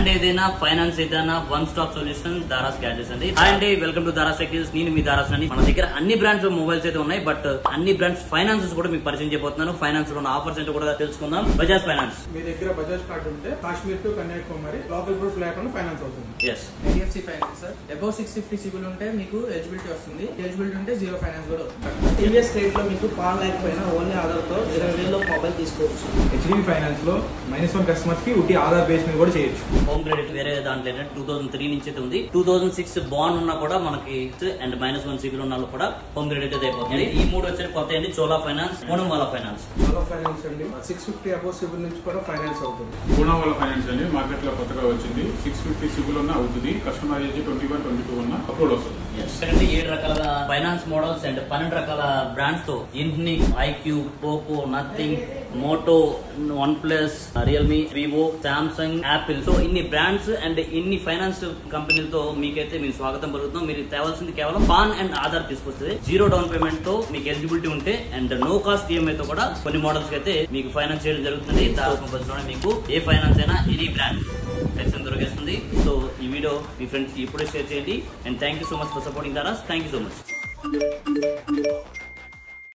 Brand ఏదైనా finance ఏదైనా one stop solution Daras gadgets అండి. హాయ్ అండి, వెల్కమ్ టు దారాస్ టెక్స్. నేను మీ దారాస్ అండి. మన దగ్గర అన్ని బ్రాండ్స్ మొబైల్స్ అయితే ఉన్నాయి, బట్ అన్ని బ్రాండ్స్ ఫైనాన్సెస్ కూడా మీకు పరిచయం చేయబోతున్నాను. ఫైనాన్స్ లో ఉన్న ఆఫర్స్ ఏంటో కూడా తెలుసుకుందాం. బజాజ్ ఫైనాన్స్, మీ దగ్గర బజాజ్ కార్డు ఉంటే Kashmir to Kanyakumari local proof లేకుండా ఫైనాన్స్ అవుతుంది. Yes HDFC finance sir. Above 650 CIBIL ఉంటే మీకు ఎలిజిబిలిటీ వస్తుంది. ఎలిజిబిలిటీ ఉంటే జీరో ఫైనాన్స్ కూడా వస్తుంది. టీవీఎస్ క్రెడిట్ లో మీకు పాన్ లేకపోయినా ఓన్లీ ఆధార్ తో 20,000 మొబైల్ తీసుకోవచ్చు. HDB ఫైనాన్స్ లో -1 కస్టమర్స్ కి ఉట్టి ఆధార్ బేస్ మీద కూడా చేయొచ్చు. హోమ్ క్రెడిట్ వేరే దాంట్లో 2003 నుంచి అయితే ఉంది. 2006 బాండ్ ఉన్నా కూడా మనకి అండ్ -1 సిబిల్ ఉన్న వాళ్ళు కూడా హోమ్ క్రెడిట్ అయితే అయిపోతుంది. ఈ మూడు వచ్చే కొత్త అండి. Chola finance, Poonawalla finance. Chola finance అండి 650 అబౌవ్ సిబిల్ నుంచి కూడా ఫైనాన్స్ అవుతుంది. పూనమాల ఫైనాన్స్ అండి మార్కెట్ లో కొత్తగా వచ్చింది. 650 సిబిల్ ఉన్న అవుతుంది. కస్టమర్ ఏజ్ 21, 22 ఉన్న అప్లోడ్ వస్తుంది. 7 రకాల ఫైనాన్స్ మోడల్స్ అండ్ 12 రకాల బ్రాండ్స్ తో Infinix, iQOO, Poco, Nothing, Moto, OnePlus, Realme, Vivo, Samsung, Apple. So ఇన్ని బ్రాండ్స్ అండ్ ఇన్ని ఫైనాన్స్ కంపెనీలతో మీకైతే మేము స్వాగతం పలుకుతున్నాం. మీరు తేవాల్సింది కేవలం పాన్ అండ్ ఆధార్ తీసుకొస్తుంది. జీరో డౌన్ పేమెంట్ తో మీకు ఎలిజిబిలిటీ ఉంటే అండ్ నో కాస్ట్ ఈఎంఐ తో కూడా కొన్ని మోడల్స్ అయితే మీకు ఫైనాన్స్ చేయడం జరుగుతుంది. దాదాపు మీకు ఏ ఫైనాన్స్ అయినా ఎనీ బ్రాండ్ ఎక్సెన్ దొరికేస్తుంది. సో ఈ వీడియో మీ ఫ్రెండ్స్ ఇప్పుడే షేర్ చేయండి. And thank you so much for supporting Daras. Thank you so much.